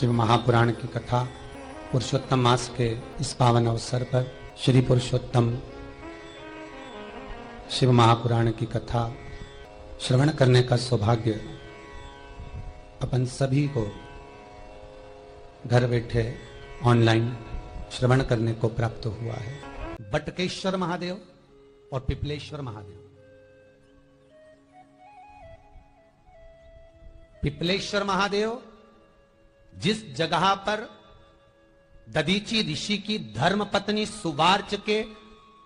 शिव महापुराण की कथा पुरुषोत्तम मास के इस पावन अवसर पर श्री पुरुषोत्तम शिव महापुराण की कथा श्रवण करने का सौभाग्य अपन सभी को घर बैठे ऑनलाइन श्रवण करने को प्राप्त हुआ है। बटकेश्वर महादेव और पिपलेश्वर महादेव। पिपलेश्वर महादेव जिस जगह पर दधीची ऋषि की धर्म पत्नी सुवार्च के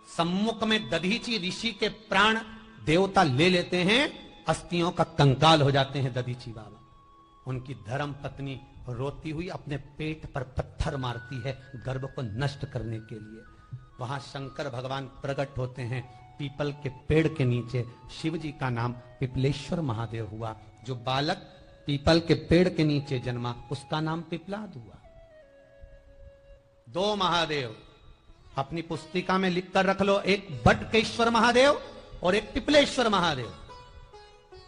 सम्मुख में दधीची ऋषि के प्राण देवता ले लेते हैं, अस्थियों का कंकाल हो जाते हैं दधीची बाबा। उनकी धर्म पत्नी रोती हुई अपने पेट पर पत्थर मारती है गर्भ को नष्ट करने के लिए। वहां शंकर भगवान प्रकट होते हैं पीपल के पेड़ के नीचे। शिव जी का नाम पिपलेश्वर महादेव हुआ। जो बालक पीपल के पेड़ के नीचे जन्मा उसका नाम पिपलाद हुआ। दो महादेव अपनी पुस्तिका में लिखकर रख लो, एक बटकेश्वर महादेव और एक पिपलेश्वर महादेव।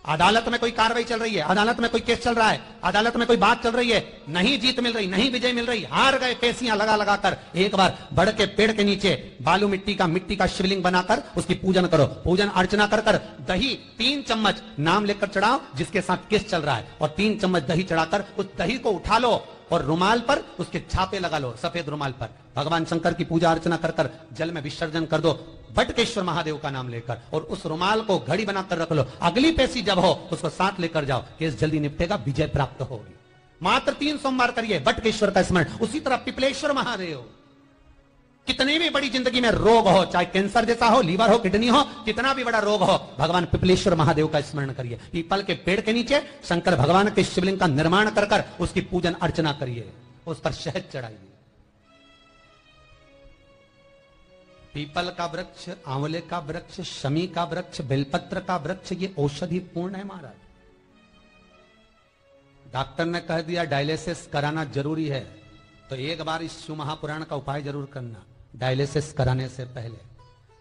अदालत में कोई कार्रवाई चल रही है, अदालत में कोई केस चल रहा है, अदालत में कोई बात चल रही है, नहीं जीत मिल रही, नहीं विजय मिल रही, हार गए, पेशियां लगा लगा कर एक बार बड़ के पेड़ के नीचे बालू मिट्टी का शिवलिंग बनाकर उसकी पूजन करो। पूजन अर्चना कर कर दही 3 चम्मच नाम लेकर चढ़ाओ जिसके साथ केस चल रहा है, और 3 चम्मच दही चढ़ाकर उस दही को उठा लो और रुमाल पर उसके छापे लगा लो, सफेद रुमाल पर। भगवान शंकर की पूजा अर्चना कर कर जल में विसर्जन कर दो बटकेश्वर महादेव का नाम लेकर, और उस रुमाल को घड़ी बनाकर रख लो। अगली पेशी जब हो उसको साथ लेकर जाओ, केस जल्दी निपटेगा, विजय प्राप्त होगी। मात्र 3 सोमवार करिए बटकेश्वर का स्मरण। उसी तरह पिपलेश्वर महादेव, कितनी भी बड़ी जिंदगी में रोग हो, चाहे कैंसर जैसा हो, लीवर हो, किडनी हो, कितना भी बड़ा रोग हो, भगवान पिपलेश्वर महादेव का स्मरण करिए। पीपल के पेड़ के नीचे शंकर भगवान के शिवलिंग का निर्माण कर कर उसकी पूजन अर्चना करिए, उस पर शहद चढ़ाइए। पीपल का वृक्ष, आंवले का वृक्ष, शमी का वृक्ष, बेलपत्र का वृक्ष, ये औषधि पूर्ण है महाराज। डॉक्टर ने कह दिया डायलिसिस कराना जरूरी है, तो एक बार इस शिव महापुराण का उपाय जरूर करना। डायलिसिस कराने से पहले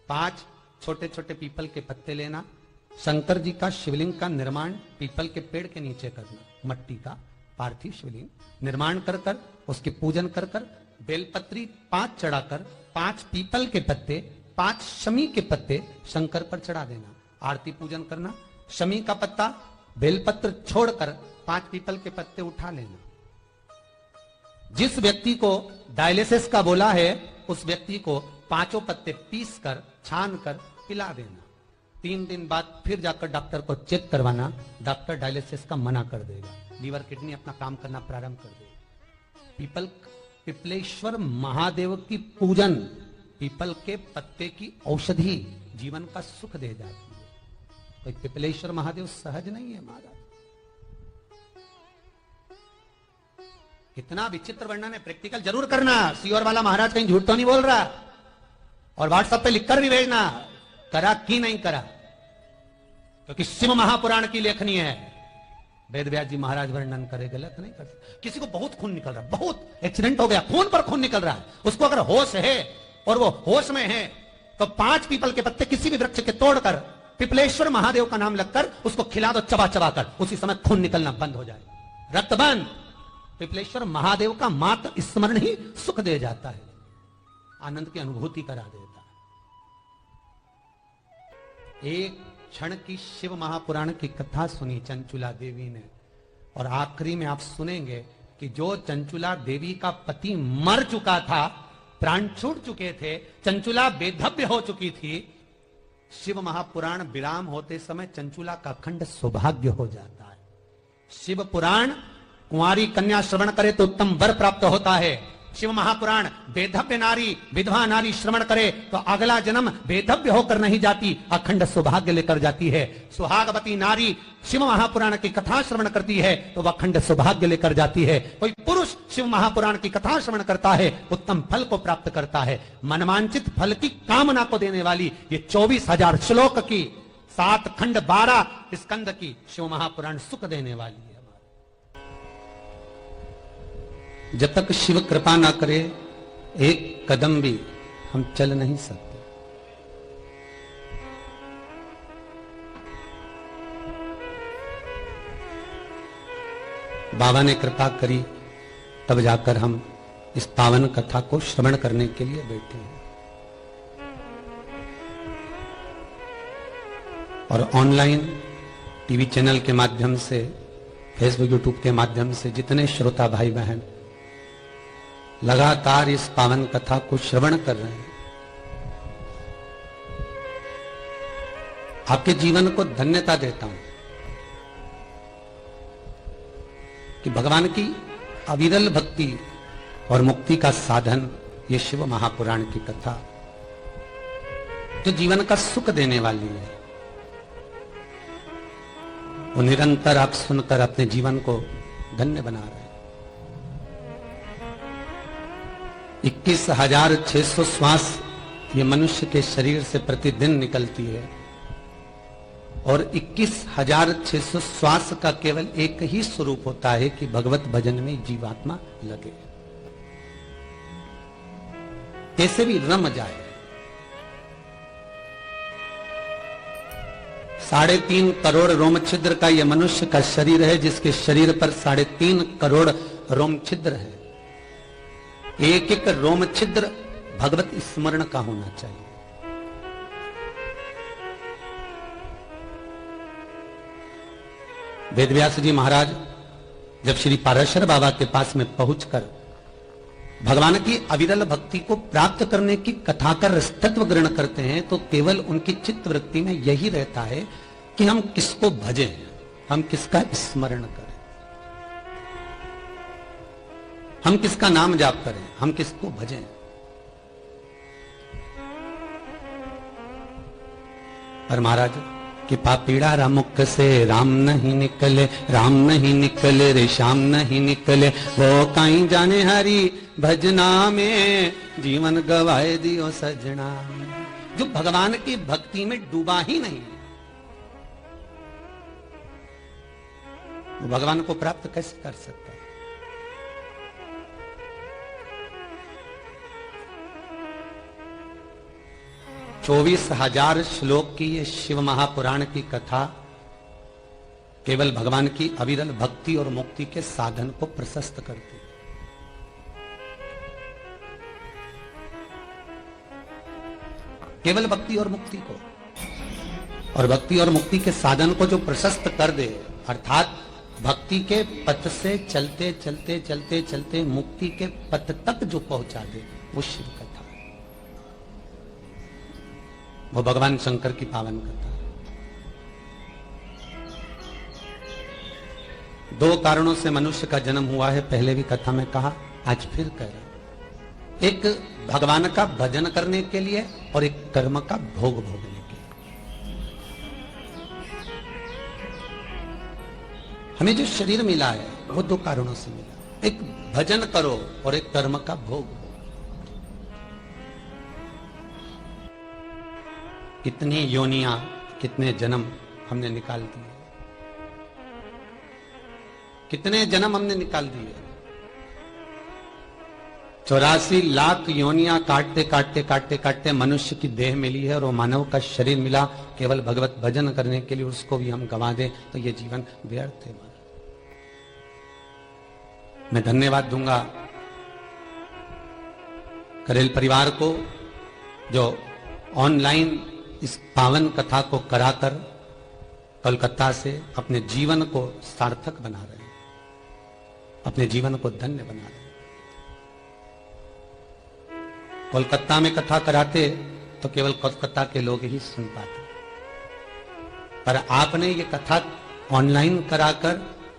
5 छोटे छोटे पीपल के पत्ते लेना, शंकर जी का शिवलिंग का निर्माण पीपल के पेड़ के नीचे करना, मट्टी का पार्थिव शिवलिंग निर्माण कर कर उसकी पूजन कर कर बेलपत्री 5 चढ़ाकर 5 पीपल के पत्ते, 5 शमी के पत्ते शंकर पर चढ़ा देना। आरती पूजन करना, शमी का पत्ता बेलपत्र छोड़कर 5 पीपल के पत्ते उठा लेना। जिस व्यक्ति को डायलिसिस का बोला है उस व्यक्ति को 5 पत्ते पीस कर छान कर पिला देना। 3 दिन बाद फिर जाकर डॉक्टर को चेक करवाना, डॉक्टर डायलिसिस का मना कर देगा, लीवर किडनी अपना काम करना प्रारंभ कर देगा। पिपलेश्वर महादेव की पूजन, पीपल के पत्ते की औषधि जीवन का सुख दे जाती है। तो पिपलेश्वर महादेव सहज नहीं है महाराज। कितना विचित्र वर्णन है, प्रैक्टिकल जरूर करना। सीओर वाला महाराज कहीं झूठ तो नहीं बोल रहा, और व्हाट्सएप पे लिखकर भी भेजना करा कि नहीं करा, क्योंकि शिव महापुराण की लेखनी है। वेद व्यास जी महाराज वर्णन करे, गलत नहीं कर सकते। किसी को बहुत खून निकल रहा है, बहुत एक्सीडेंट हो गया, खून पर खून निकल रहा है, उसको अगर होश है और वो होश में है तो 5 पीपल के पत्ते किसी भी वृक्ष के तोड़कर पिपलेश्वर महादेव का नाम लगकर उसको खिला दो चबा चबा कर, उसी समय खून निकलना बंद हो जाए, रक्त बंद। पिपलेश्वर महादेव का मात्र स्मरण ही सुख दे जाता है, आनंद की अनुभूति करा देता है। एक क्षण की शिव महापुराण की कथा सुनी चंचुला देवी ने, और आखिरी में आप सुनेंगे कि जो चंचुला देवी का पति मर चुका था, प्राण छूट चुके थे, चंचुला बेधव्य हो चुकी थी, शिव महापुराण विराम होते समय चंचुला का अखंड सौभाग्य हो जाता है। शिव पुराण कुंवारी कन्या श्रवण करे तो उत्तम वर प्राप्त होता है। शिव महापुराण बेधव्य नारी, विधवा नारी श्रवण करे तो अगला जन्म बेधव्य होकर नहीं जाती, अखंड सौभाग्य लेकर जाती है। सुहागवती नारी शिव महापुराण की कथा श्रवण करती है तो वह अखंड सौभाग्य लेकर जाती है। कोई पुरुष शिव महापुराण की कथा श्रवण करता है, उत्तम फल को प्राप्त करता है। मनवांचित फल की कामना को देने वाली ये 24,000 श्लोक की 7 खंड 12 स्कंद की शिव महापुराण सुख देने वाली है। जब तक शिव कृपा ना करे एक कदम भी हम चल नहीं सकते। बाबा ने कृपा करी, तब जाकर हम इस पावन कथा को श्रवण करने के लिए बैठे हैं। और ऑनलाइन टीवी चैनल के माध्यम से, फेसबुक यूट्यूब के माध्यम से जितने श्रोता भाई बहन लगातार इस पावन कथा को श्रवण कर रहे हैं, आपके जीवन को धन्यता देता हूं कि भगवान की अविरल भक्ति और मुक्ति का साधन ये शिव महापुराण की कथा जो जीवन का सुख देने वाली है, वो निरंतर आप सुनकर अपने जीवन को धन्य बना रहे हैं। 21,600 श्वास ये मनुष्य के शरीर से प्रतिदिन निकलती है और 21,600 श्वास का केवल एक ही स्वरूप होता है कि भगवत भजन में जीवात्मा लगे, कैसे भी रम जाए। 3.5 करोड़ रोम छिद्र का यह मनुष्य का शरीर है, जिसके शरीर पर 3.5 करोड़ रोम छिद्र है। एक एक रोम छिद्र भगवत स्मरण का होना चाहिए। वेदव्यास जी महाराज जब श्री पाराशर बाबा के पास में पहुंचकर भगवान की अविरल भक्ति को प्राप्त करने की कथा का रसतत्व ग्रहण करते हैं, तो केवल उनकी चित्त वृत्ति में यही रहता है कि हम किसको भजें, हम किसका स्मरण करें, हम किसका नाम जाप करें, हम किसको भजें। पर महाराज कि पापीड़ा रामुख से राम नहीं निकले, राम नहीं निकले रे श्याम नहीं निकले, वो कहीं जाने हरी भजना में जीवन गवाए दियो सजना। जो भगवान की भक्ति में डूबा ही नहीं, वो भगवान को प्राप्त कैसे कर सकता है? 24,000 श्लोक की ये शिव महापुराण की कथा केवल भगवान की अविरल भक्ति और मुक्ति के साधन को प्रशस्त करती है। केवल भक्ति और मुक्ति को, और भक्ति और मुक्ति के साधन को जो प्रशस्त कर दे, अर्थात भक्ति के पथ से चलते चलते चलते चलते मुक्ति के पथ तक जो पहुंचा दे, वो शिव कथा, वो भगवान शंकर की पावन कथा। 2 कारणों से मनुष्य का जन्म हुआ है, पहले भी कथा में कहा, आज फिर कह रहे। एक भगवान का भजन करने के लिए और एक कर्म का भोग भोगने के लिए। हमें जो शरीर मिला है वो 2 कारणों से मिला, एक भजन करो और एक कर्म का भोग। कितनी योनियां, कितने जन्म हमने निकाल दिए, कितने जन्म हमने निकाल दिए। 84 लाख योनियां काटते काटते काटते काटते मनुष्य की देह मिली है, और वो मानव का शरीर मिला केवल भगवत भजन करने के लिए, उसको भी हम गंवा दें तो ये जीवन व्यर्थ है। मैं धन्यवाद दूंगा करेल परिवार को, जो ऑनलाइन इस पावन कथा को कराकर कोलकाता से अपने जीवन को सार्थक बना रहे हैं, अपने जीवन को धन्य बना रहे हैं। कोलकाता में कथा कराते तो केवल कोलकाता के लोग ही सुन पाते, पर आपने ये कथा ऑनलाइन कराकर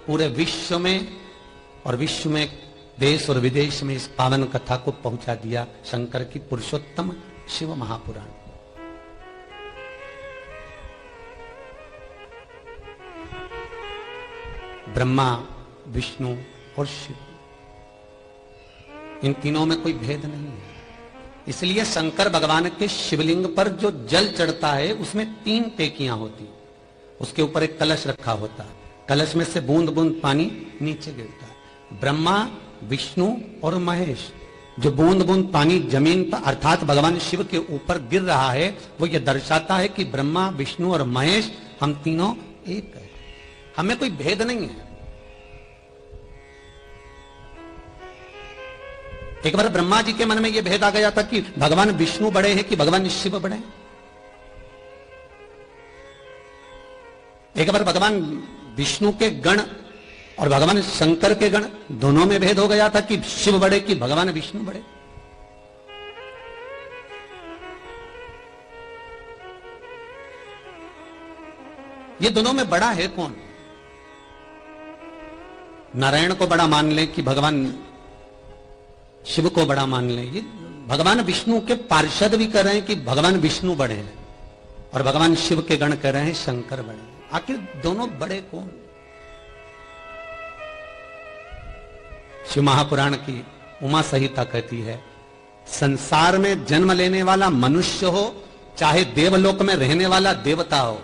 पूरे विश्व में, और विश्व में देश और विदेश में इस पावन कथा को पहुंचा दिया, शंकर की पुरुषोत्तम शिव महापुराण। ब्रह्मा, विष्णु और शिव, इन तीनों में कोई भेद नहीं है। इसलिए शंकर भगवान के शिवलिंग पर जो जल चढ़ता है उसमें 3 टेकियां होती, उसके ऊपर एक कलश रखा होता है, कलश में से बूंद बूंद पानी नीचे गिरता है। ब्रह्मा, विष्णु और महेश, जो बूंद बूंद पानी जमीन पर अर्थात भगवान शिव के ऊपर गिर रहा है, वो ये दर्शाता है कि ब्रह्मा, विष्णु और महेश हम तीनों एक है, हमें कोई भेद नहीं है। एक बार ब्रह्मा जी के मन में यह भेद आ गया था कि भगवान विष्णु बड़े हैं कि भगवान शिव बड़े हैं। एक बार भगवान विष्णु के गण और भगवान शंकर के गण दोनों में भेद हो गया था कि शिव बड़े कि भगवान विष्णु बड़े। ये दोनों में बड़ा है कौन? नारायण को बड़ा मान ले कि भगवान शिव को बड़ा मान ले? ये भगवान विष्णु के पार्षद भी कह रहे हैं कि भगवान विष्णु बड़े हैं और भगवान शिव के गण कह रहे हैं शंकर बड़े हैं। आखिर दोनों बड़े कौन? शिव महापुराण की उमा संहिता कहती है, संसार में जन्म लेने वाला मनुष्य हो चाहे देवलोक में रहने वाला देवता हो,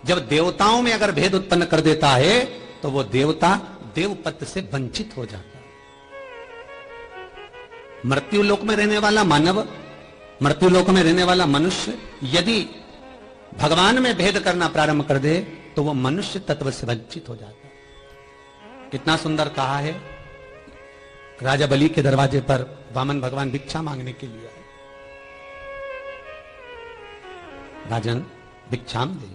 जब देवताओं में अगर भेद उत्पन्न कर देता है तो वो देवता देवपद से वंचित हो जाता है। मृत्यु लोक में रहने वाला मानव, मृत्यु लोक में रहने वाला मनुष्य यदि भगवान में भेद करना प्रारंभ कर दे तो वो मनुष्य तत्व से वंचित हो जाता है। कितना सुंदर कहा है, राजा बलि के दरवाजे पर वामन भगवान भिक्षा मांगने के लिए आए। राजन भिक्षाम दे,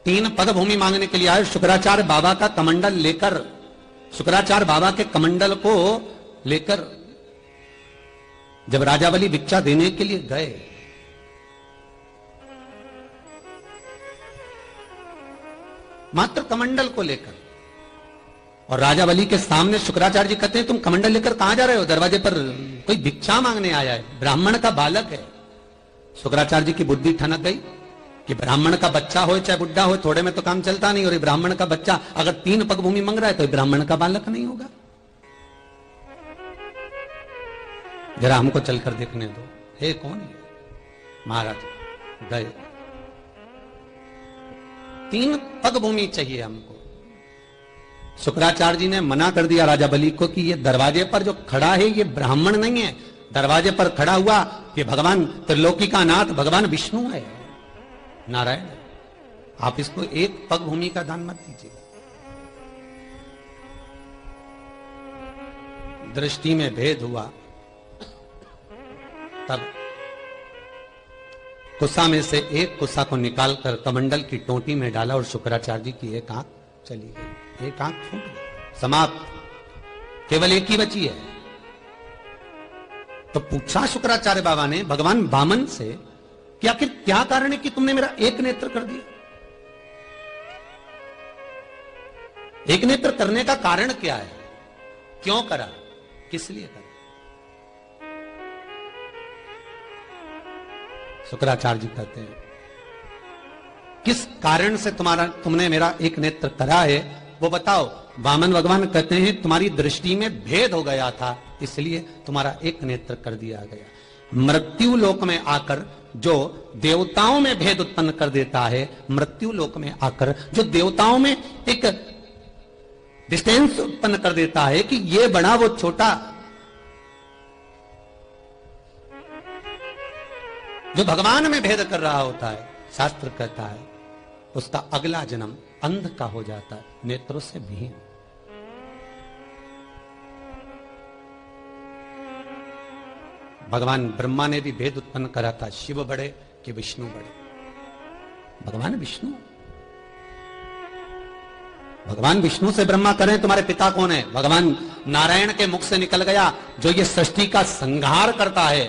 3 पग भूमि मांगने के लिए आए। शुक्राचार्य बाबा का कमंडल लेकर, शुक्राचार्य बाबा के कमंडल को लेकर जब राजा बलि भिक्षा देने के लिए गए, मात्र कमंडल को लेकर, और राजा बलि के सामने शुक्राचार्य जी कहते हैं तुम कमंडल लेकर कहां जा रहे हो? दरवाजे पर कोई भिक्षा मांगने आया है, ब्राह्मण का बालक है। शुक्राचार्य जी की बुद्धि ठनक गई कि ब्राह्मण का बच्चा हो चाहे बुढ़ा हो, थोड़े में तो काम चलता नहीं, और ये ब्राह्मण का बच्चा अगर 3 पग भूमि मांग रहा है तो ब्राह्मण का बालक नहीं होगा। जरा हमको चलकर देखने दो, हे कौन है? महाराज गए, 3 पग भूमि चाहिए हमको। शुक्राचार्य जी ने मना कर दिया राजा बलि को कि ये दरवाजे पर जो खड़ा है ये ब्राह्मण नहीं है, दरवाजे पर खड़ा हुआ ये भगवान त्रिलोकी का नाथ भगवान विष्णु है, नारायण। आप इसको 1 पग भूमि का दान मत दीजिए। दृष्टि में भेद हुआ, तब कुसा में से एक कुसा को निकालकर कमंडल की टोटी में डाला और शुक्राचार्य जी की एक आंख चली गई, एक आंख फूट गई, समाप्त, केवल एक ही बची है। तो पूछा शुक्राचार्य बाबा ने भगवान वामन से कि आखिर क्या कारण है कि तुमने मेरा एक नेत्र कर दिया? एक नेत्र करने का कारण क्या है? क्यों करा? किस लिए करा? शुक्राचार्य जी कहते हैं किस कारण से तुमने मेरा एक नेत्र करा है वो बताओ। वामन भगवान कहते हैं तुम्हारी दृष्टि में भेद हो गया था इसलिए तुम्हारा एक नेत्र कर दिया गया। मृत्यु लोक में आकर जो देवताओं में भेद उत्पन्न कर देता है, मृत्यु लोक में आकर जो देवताओं में एक डिस्टेंस उत्पन्न कर देता है कि ये बड़ा वो छोटा, जो भगवान में भेद कर रहा होता है, शास्त्र कहता है उसका अगला जन्म अंध का हो जाता है, नेत्रों से विहीन। भगवान ब्रह्मा ने भी भेद उत्पन्न करा था, शिव बड़े कि विष्णु बड़े? भगवान विष्णु, भगवान विष्णु से ब्रह्मा करें तुम्हारे पिता कौन है? भगवान नारायण के मुख से निकल गया जो ये सृष्टि का संहार करता है,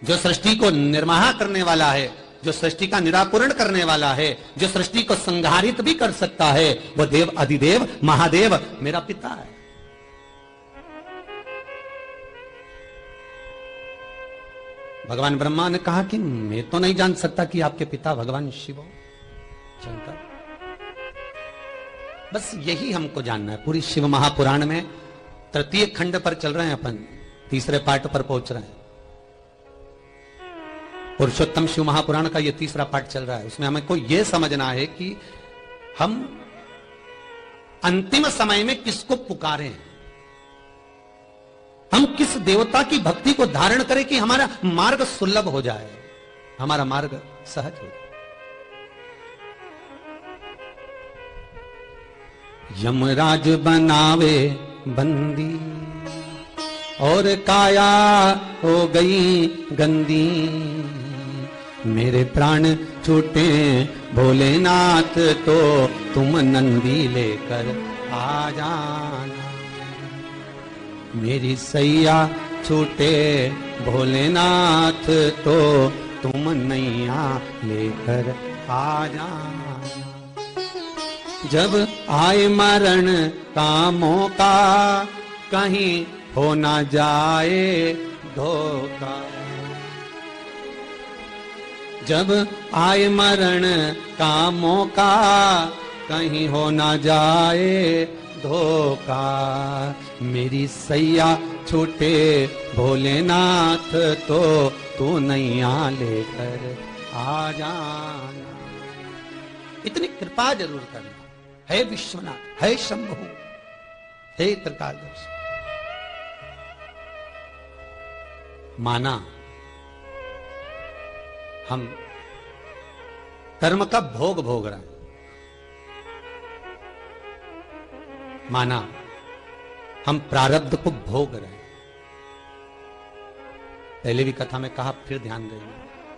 जो सृष्टि को निर्माण करने वाला है, जो सृष्टि का निराकरण करने वाला है, जो सृष्टि को संहारित भी कर सकता है, वो देव अधिदेव महादेव मेरा पिता है। भगवान ब्रह्मा ने कहा कि मैं तो नहीं जान सकता कि आपके पिता भगवान शिव हो, शंकर। बस यही हमको जानना है। पूरी शिव महापुराण में 3 खंड पर चल रहे हैं अपन, 3रे पार्ट पर पहुंच रहे हैं। पुरुषोत्तम शिव महापुराण का ये 3रा पार्ट चल रहा है। उसमें हमें को यह समझना है कि हम अंतिम समय में किसको पुकारें, हम किस देवता की भक्ति को धारण करें कि हमारा मार्ग सुलभ हो जाए, हमारा मार्ग सहज हो जाए। यमराज बनावे बंदी, और काया हो गई गंदी। मेरे प्राण छूटे भोलेनाथ तो तुम नंदी लेकर आ जाना। मेरी सैया छूटे भोलेनाथ तो तुम नैया लेकर आ जाना। जब आए मरण का मौका कहीं हो ना जाए धोखा। जब आए मरण का मौका कहीं हो ना जाए धोखा। मेरी सैया छूटे भोलेनाथ तो तू नैया लेकर आ जाना। इतनी कृपा जरूर करना। है विश्वनाथ, है शंभु, हे त्रिकालदर्शी। माना हम कर्म का भोग भोग रहे हैं, माना हम प्रारब्ध को भोग रहे हैं। पहले भी कथा में कहा, फिर ध्यान देना।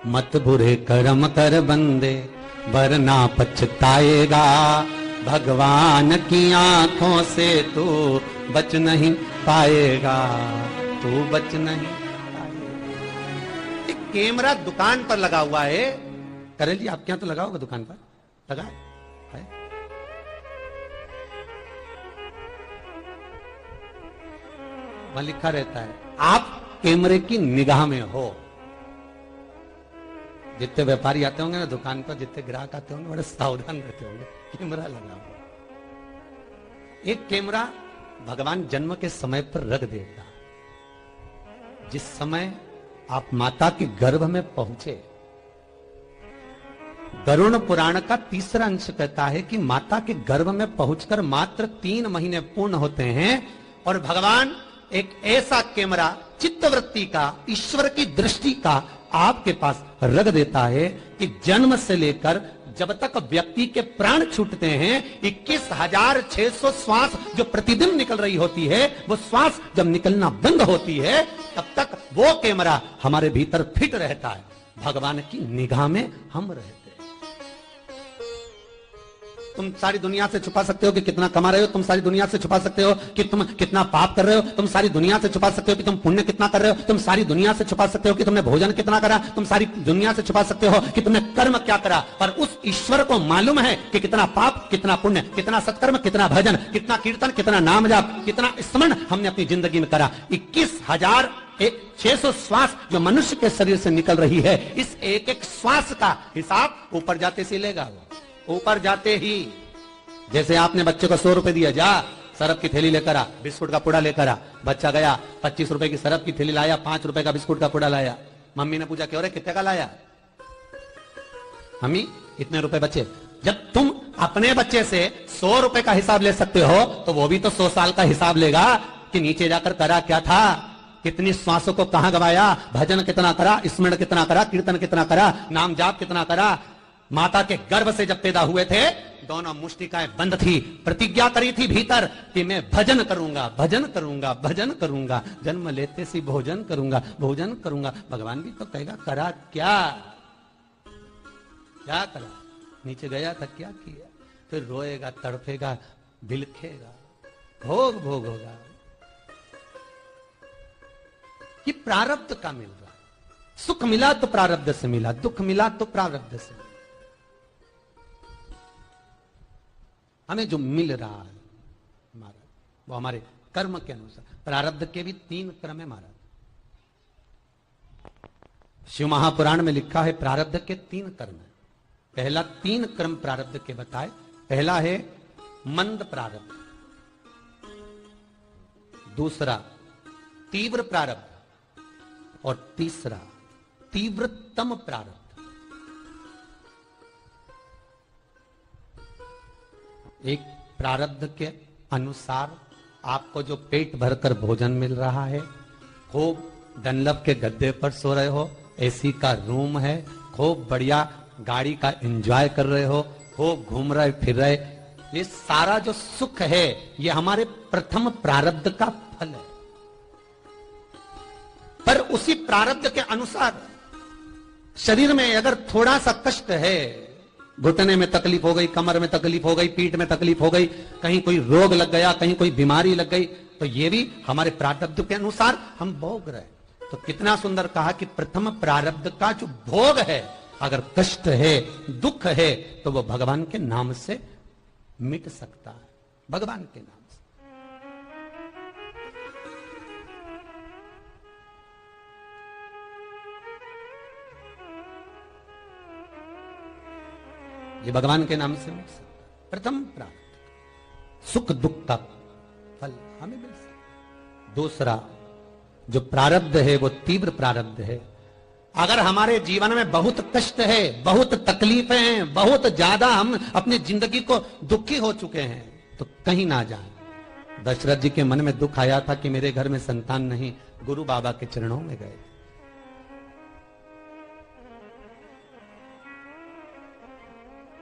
मत बुरे कर्म कर बंदे वरना पछताएगा। भगवान की आंखों से तू बच नहीं पाएगा, तू बच नहीं पाएगा। एक कैमरा दुकान पर लगा हुआ है। करें जी, आपके यहां तो लगा होगा दुकान पर, लगा है? वहां लिखा रहता है आप कैमरे की निगाह में हो। जितने व्यापारी आते होंगे ना दुकान पर, जितने ग्राहक आते होंगे, बड़े सावधान रहते होंगे। कैमरा लगा हुआ, एक कैमरा भगवान जन्म के समय पर रख देता। जिस समय आप माता के गर्भ में पहुंचे, गरुड़ पुराण का तीसरा अंश कहता है कि माता के गर्भ में पहुंचकर मात्र 3 महीने पूर्ण होते हैं और भगवान एक ऐसा कैमरा चित्तवृत्ति का, ईश्वर की दृष्टि का आपके पास रख देता है कि जन्म से लेकर जब तक व्यक्ति के प्राण छूटते हैं 21,600 श्वास जो प्रतिदिन निकल रही होती है, वो श्वास जब निकलना बंद होती है तब तक वो कैमरा हमारे भीतर फिट रहता है। भगवान की निगाह में हम रहते हैं। तुम सारी दुनिया से छुपा सकते हो कि कितना कमा रहे हो, तुम सारी दुनिया से छुपा सकते हो कि तुम कितना पाप कर रहे हो, तुम सारी दुनिया से छुपा सकते हो कि तुम पुण्य कितना कर रहे हो, तुम सारी दुनिया से छुपा सकते हो कि तुमने भोजन कितना करा, तुम सारी दुनिया से छुपा सकते हो कि तुमने कर्म क्या करा। पर उस ईश्वर को मालूम है कि कितना पाप, कितना पुण्य, कितना सत्कर्म, कितना भजन, कितना कीर्तन, कितना नाम जाप, कितना स्मरण हमने अपनी जिंदगी में करा। 21,600 श्वास जो मनुष्य के शरीर से निकल रही है, इस एक एक श्वास का हिसाब ऊपर जाते से लेगा। ऊपर जाते ही, जैसे आपने बच्चे को 100 रुपए दिया, जा सरफ की थैली लेकर आ, बिस्कुट का पुड़ा लेकर आ। बच्चा गया, 25 रुपए की सरफ की थैली लाया, 5 रुपए का बिस्कुट का पुड़ा लाया। मम्मी ने पूछा, क्यों रे कितने का लाया? मम्मी इतने रुपए बचे। जब तुम अपने बच्चे से 100 रुपए का हिसाब ले सकते हो तो वो भी तो 100 साल का हिसाब लेगा कि नीचे जाकर करा क्या था, कितनी श्वासों को कहां गवाया, भजन कितना करा, स्मरण कितना करा, कीर्तन कितना करा, नाम जाप कितना करा। माता के गर्भ से जब पैदा हुए थे, दोनों मुष्टिकाएं बंद थी, प्रतिज्ञा करी थी भीतर कि मैं भजन करूंगा, भजन करूंगा, भजन करूंगा, जन्म लेते सी भोजन करूंगा, भोजन करूंगा। भगवान भी तो कहेगा करा क्या, क्या करा? नीचे गया था, क्या किया? फिर रोएगा, तड़पेगा, बिलखेगा, भोग भोग होगा। कि प्रारब्ध का मिल रहा, सुख मिला तो प्रारब्ध से मिला, दुख मिला तो प्रारब्ध से। हमें जो मिल रहा है हमारा, वो हमारे कर्म के अनुसार। प्रारब्ध के भी 3 क्रम है महाराज। शिव महापुराण में लिखा है प्रारब्ध के 3 कर्म है। पहला 3 क्रम प्रारब्ध के बताए। पहला है मंद प्रारब्ध, दूसरा तीव्र प्रारब्ध और तीसरा तीव्रतम प्रारब्ध। एक प्रारब्ध के अनुसार आपको जो पेट भरकर भोजन मिल रहा है, खूब डनलप के गद्दे पर सो रहे हो, एसी का रूम है, खूब बढ़िया गाड़ी का एंजॉय कर रहे हो, खूब घूम रहे फिर रहे, ये सारा जो सुख है ये हमारे प्रथम प्रारब्ध का फल है। पर उसी प्रारब्ध के अनुसार शरीर में अगर थोड़ा सा कष्ट है, घुटने में तकलीफ हो गई, कमर में तकलीफ हो गई, पीठ में तकलीफ हो गई, कहीं कोई रोग लग गया, कहीं कोई बीमारी लग गई, तो ये भी हमारे प्रारब्ध के अनुसार हम भोग रहे। तो कितना सुंदर कहा कि प्रथम प्रारब्ध का जो भोग है, अगर कष्ट है, दुख है, तो वो भगवान के नाम से मिट सकता है, भगवान के नाम से। ये भगवान के नाम से मिल सकता। प्रथम प्रारब्ध, सुख दुख का फल हमें मिल सकता। दूसरा जो प्रारब्ध है वो तीव्र प्रारब्ध है। अगर हमारे जीवन में बहुत कष्ट है, बहुत तकलीफें हैं, बहुत ज्यादा हम अपनी जिंदगी को दुखी हो चुके हैं, तो कहीं ना जाएं। दशरथ जी के मन में दुख आया था कि मेरे घर में संतान नहीं, गुरु बाबा के चरणों में गए।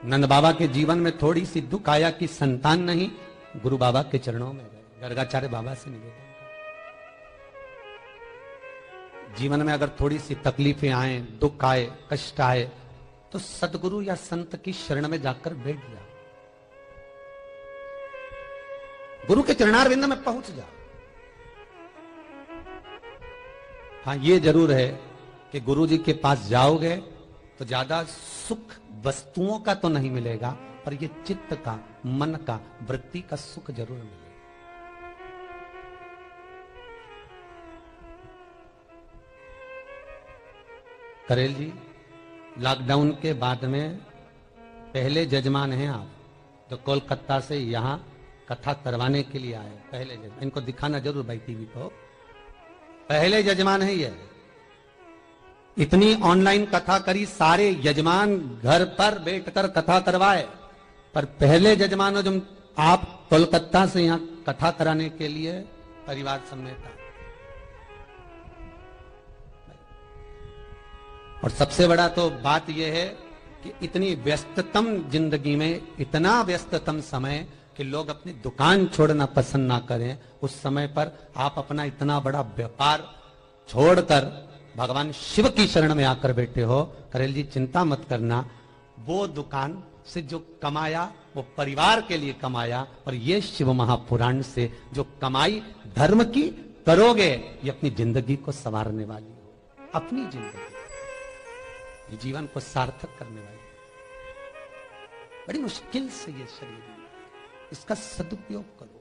नंद बाबा के जीवन में थोड़ी सी दुख आया कि संतान नहीं, गुरु बाबा के चरणों में गए, गर्गाचार्य बाबा से निवेदन। जीवन में अगर थोड़ी सी तकलीफें आए, दुख आए, कष्ट आए, तो सदगुरु या संत की शरण में जाकर बैठ जाओ, गुरु के चरणारविंद में पहुंच जाओ। हाँ, ये जरूर है कि गुरु जी के पास जाओगे तो ज्यादा सुख वस्तुओं का तो नहीं मिलेगा, पर ये चित्त का, मन का, वृत्ति का सुख जरूर मिलेगा। करेल जी लॉकडाउन के बाद में पहले जजमान हैं आप, जो कोलकाता से यहां कथा करवाने के लिए आए। पहले जजमान, इनको दिखाना जरूर भाई टीवी को, पहले जजमान है ये। इतनी ऑनलाइन कथा करी, सारे यजमान घर पर बैठकर कथा करवाए, पर पहले जजमान जो आप कोलकाता से यहां कथा कराने के लिए परिवार समेत आए। और सबसे बड़ा तो बात यह है कि इतनी व्यस्ततम जिंदगी में, इतना व्यस्ततम समय कि लोग अपनी दुकान छोड़ना पसंद ना करें, उस समय पर आप अपना इतना बड़ा व्यापार छोड़कर भगवान शिव की शरण में आकर बैठे हो। करेल जी चिंता मत करना, वो दुकान से जो कमाया वो परिवार के लिए कमाया, और ये शिव महापुराण से जो कमाई धर्म की करोगे, ये अपनी जिंदगी को संवारने वाली हो, अपनी जिंदगी, ये जीवन को सार्थक करने वाली। बड़ी मुश्किल से ये शरीर, इसका सदुपयोग करो।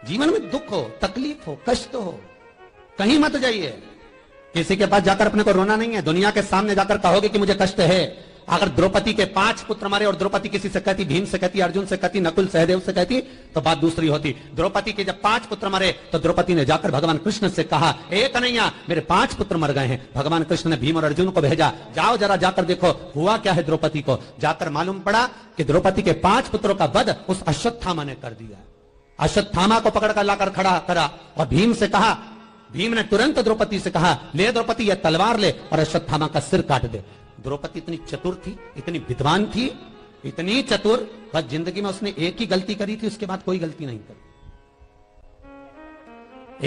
जीवन में दुख हो, तकलीफ हो, कष्ट हो, कहीं मत जाइए। किसी के पास जाकर अपने को रोना नहीं है। दुनिया के सामने जाकर कहोगे कि मुझे कष्ट है। अगर द्रौपदी के 5 पुत्र मरे और द्रौपदी किसी से कहती, भीम से कहती, अर्जुन से कहती, नकुल सहदेव से कहती, तो बात दूसरी होती। द्रौपदी के जब 5 पुत्र मरे तो द्रौपदी ने जाकर भगवान कृष्ण से कहा, ए कन्हैया मेरे 5 पुत्र मर गए हैं। भगवान कृष्ण ने भीम और अर्जुन को भेजा, जाओ जरा जाकर देखो हुआ क्या है द्रौपदी को। जाकर मालूम पड़ा कि द्रौपदी के 5 पुत्रों का वध उस अश्वत्थामा ने कर दिया। अश्वत्थामा को पकड़कर लाकर खड़ा करा और भीम से कहा, भीम ने तुरंत द्रौपदी से कहा, ले द्रौपदी ये तलवार ले और अश्वत्थामा का सिर काट दे। द्रौपदी इतनी चतुर थी, इतनी विद्वान थी, इतनी चतुर, बस जिंदगी में उसने एक ही गलती करी थी, उसके बाद कोई गलती नहीं करी।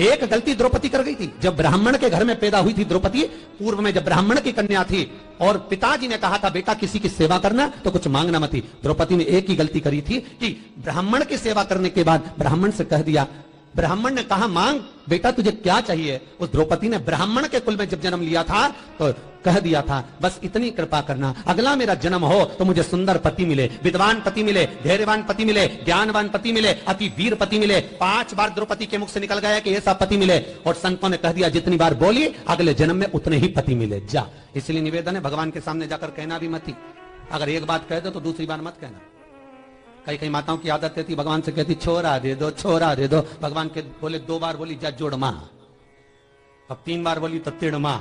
एक गलती द्रौपदी कर गई थी, जब ब्राह्मण के घर में पैदा हुई थी द्रौपदी। पूर्व में जब ब्राह्मण की कन्या थी और पिताजी ने कहा था बेटा किसी की सेवा करना तो कुछ मांगना मत। द्रौपदी ने एक ही गलती करी थी कि ब्राह्मण की सेवा करने के बाद ब्राह्मण से कह दिया, ब्राह्मण ने कहा मांग बेटा तुझे क्या चाहिए। उस द्रौपदी ने ब्राह्मण के कुल में जब जन्म लिया था तो कह दिया था, बस इतनी कृपा करना, अगला मेरा जन्म हो तो मुझे सुंदर पति मिले, विद्वान पति मिले, धैर्यवान पति मिले, ज्ञानवान पति मिले, अति वीर पति मिले। 5 बार द्रौपदी के मुख से निकल गया कि ऐसा पति मिले, और संतों ने कह दिया जितनी बार बोली अगले जन्म में उतने ही पति मिले। जा, इसलिए निवेदन है भगवान के सामने जाकर कहना भी मत ही। अगर एक बात कह दो तो दूसरी बार मत कहना। कई कई माताओं की आदत रहती, भगवान से कहती छोरा दे दो, छोरा दे दो। भगवान के बोले 2 बार बोली जा जोड़ मां, अब 3 बार बोली तो तिड़ मां।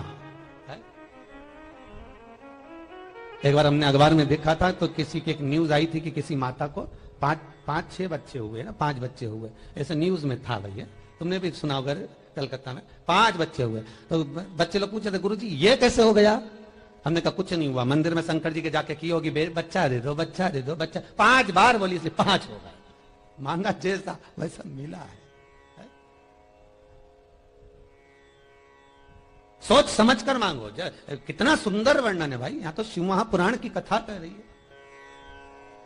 एक बार हमने अखबार में देखा था तो किसी की एक न्यूज आई थी कि किसी माता को 5-6 बच्चे हुए ना, 5 बच्चे हुए, ऐसे न्यूज में था भैया, तुमने भी सुना होगा कलकत्ता में 5 बच्चे हुए। तो बच्चे लोग पूछे थे गुरुजी ये कैसे हो गया। हमने कहा कुछ नहीं हुआ, मंदिर में शंकर जी के जाके की होगी, बच्चा दे दो, बच्चा दे दो, बच्चा। 5 बार बोली इसलिए 5 हो गए। मांगा जैसा वैसा मिला है। सोच समझ कर मांगो। कितना सुंदर वर्णन है भाई, यहां तो शिव महापुराण की कथा कह रही है।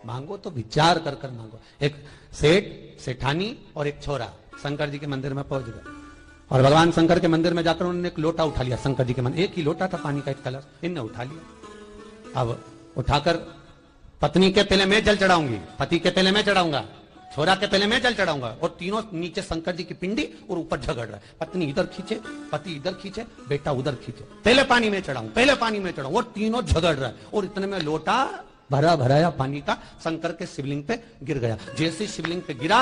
मांगो तो विचार कर कर मांगो। एक सेठ, सेठानी और एक छोरा शंकर जी के मंदिर में पहुंच गए और भगवान शंकर के मंदिर में जाकर उन्होंने एक लोटा उठा लिया। शंकर जी के मंदिर एक ही लोटा था पानी का, एक कलश, इनने उठा लिया। अब उठाकर पत्नी के पहले मैं जल चढ़ाऊंगी, पति के पहले मैं चढ़ाऊंगा, छोरा के पहले मैं जल चढ़ाऊंगा, और तीनों नीचे शंकर जी की पिंडी और ऊपर झगड़ रहा है। पत्नी इधर खींचे, पति इधर खींचे, बेटा उधर खींचे, पहले पानी में चढ़ाऊं, पहले पानी में चढ़ाऊं, और तीनों झगड़ रहा है। और इतने में लोटा भरा भराया पानी का शंकर के शिवलिंग पे गिर गया। जैसे शिवलिंग पे गिरा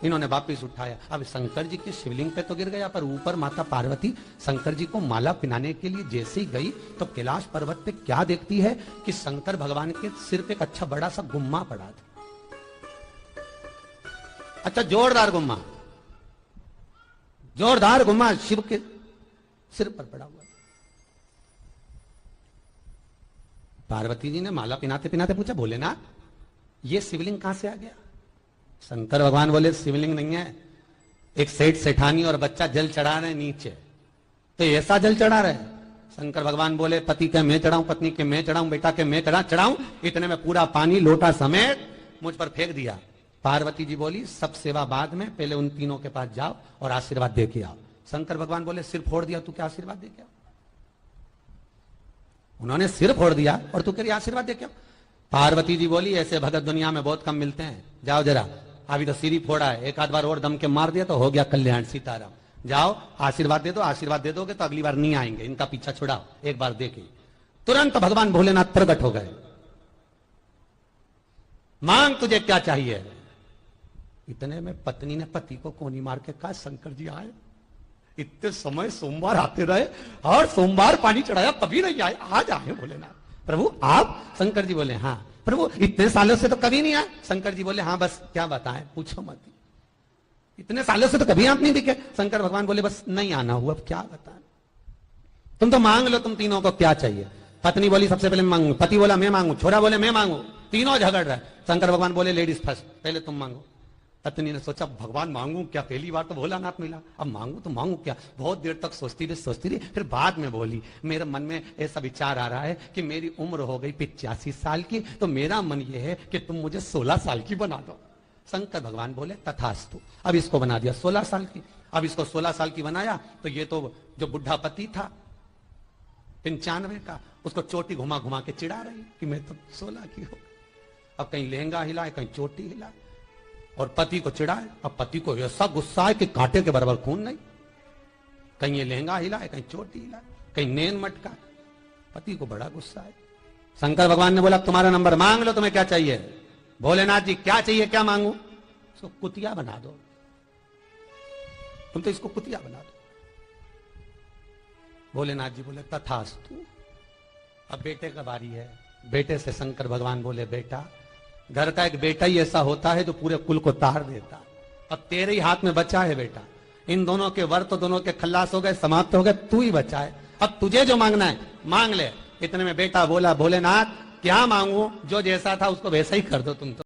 इन्होंने वापिस उठाया। अब शंकर जी के शिवलिंग पे तो गिर गया, पर ऊपर माता पार्वती शंकर जी को माला पिनाने के लिए जैसे ही गई तो कैलाश पर्वत पे क्या देखती है कि शंकर भगवान के सिर पे एक अच्छा बड़ा सा गुम्मा पड़ा था। अच्छा जोरदार गुम्मा, जोरदार गुम्मा शिव के सिर पर पड़ा हुआ। पार्वती जी ने माला पिनाते पिनाते पूछा, भोलेनाथ ये शिवलिंग कहां से आ गया? शंकर भगवान बोले शिवलिंग नहीं है, एक सेठ सेठानी और बच्चा जल चढ़ा रहे नीचे, तो ऐसा जल चढ़ा रहे। शंकर भगवान बोले पति के मैं चढ़ाऊं, पत्नी के मैं चढ़ाऊं, बेटा के मैं चढ़ाऊं। इतने में पूरा पानी लोटा समेत मुझ पर फेंक दिया। पार्वती जी बोली सब सेवा बाद में, पहले उन तीनों के पास जाओ और आशीर्वाद दे के आओ। शंकर भगवान बोले सिर फोड़ दिया, तू क्या आशीर्वाद दे के आओ? उन्होंने सिर फोड़ दिया और तू कह रही आशीर्वाद दे के आओ? पार्वती जी बोली ऐसे भगत दुनिया में बहुत कम मिलते हैं, जाओ जरा, अभी तो सिर ही फोड़ा है, एक आध बार और दम के मार दिया तो हो गया कल्याण सीताराम। जाओ आशीर्वाद दे दो, आशीर्वाद दे दोगे तो अगली बार नहीं आएंगे, इनका पीछा छुड़ाओ, एक बार देखे। तुरंत भगवान भोलेनाथ प्रकट हो गए। मांग तुझे क्या चाहिए? इतने में पत्नी ने पति को कोनी मार के कहा शंकर जी आए, इतने समय सोमवार आते रहे और सोमवार पानी चढ़ाया कभी नहीं आए, आज आए भोलेनाथ। प्रभु आप? शंकर जी बोले हाँ। प्रभु इतने सालों से तो कभी नहीं आए? शंकर जी बोले हाँ, बस क्या बताएं, पूछो मत, इतने सालों से तो कभी आप नहीं दिखे। शंकर भगवान बोले बस नहीं आना हुआ, अब क्या बताएं, तुम तो मांग लो, तुम तीनों को क्या चाहिए? पत्नी बोली सबसे पहले मांगू, पति बोला मैं मांगू, छोरा बोले मैं मांगू, तीनों झगड़ रहे। शंकर भगवान बोले लेडीज फर्स्ट, पहले तुम मांगो। पत्नी ने सोचा भगवान मांगू क्या, पहली बार तो भोलानाथ मिला, अब मांगू तो मांगू क्या। बहुत देर तक सोचती रही, फिर बाद में बोली मेरे मन में ऐसा विचार आ रहा है कि मेरी उम्र हो गई 85 साल की, तो मेरा मन ये है कि तुम मुझे 16 साल की बना दो। शंकर भगवान बोले तथास्तु। अब इसको बना दिया 16 साल की। अब इसको 16 साल की बनाया तो ये तो जो बुढ़ा पति था 95 का, उसको चोटी घुमा घुमा के चिढ़ा रही कि मैं तो 16 की हो। अब कहीं लहंगा हिलाए, कहीं चोटी हिलाए और पति को चिढ़ाए। अब पति को ऐसा गुस्सा है कि कांटे के बराबर खून नहीं, कहीं ये लहंगा हिलाए, कहीं चोटी हिलाए, कहीं नेन मटका, पति को बड़ा गुस्सा है। शंकर भगवान ने बोला तुम्हारा नंबर, मांग लो, तुम्हें क्या चाहिए? भोलेनाथ जी क्या चाहिए, क्या मांगू? इसको कुतिया बना दो, तुम तो इसको कुतिया बना दो। भोलेनाथ जी बोले तथास्तु। अब बेटे का बारी है। बेटे से शंकर भगवान बोले बेटा, घर का एक बेटा ही ऐसा होता है जो पूरे कुल को तार देता। अब तेरे ही हाथ में बचा है बेटा, इन दोनों के वर तो दोनों के खल्लास हो गए, समाप्त हो गए, तू ही बचा है। अब तुझे जो मांगना है मांग ले। इतने में बेटा बोला भोलेनाथ क्या मांगू? जो जैसा था उसको वैसा ही कर दो तुम तो।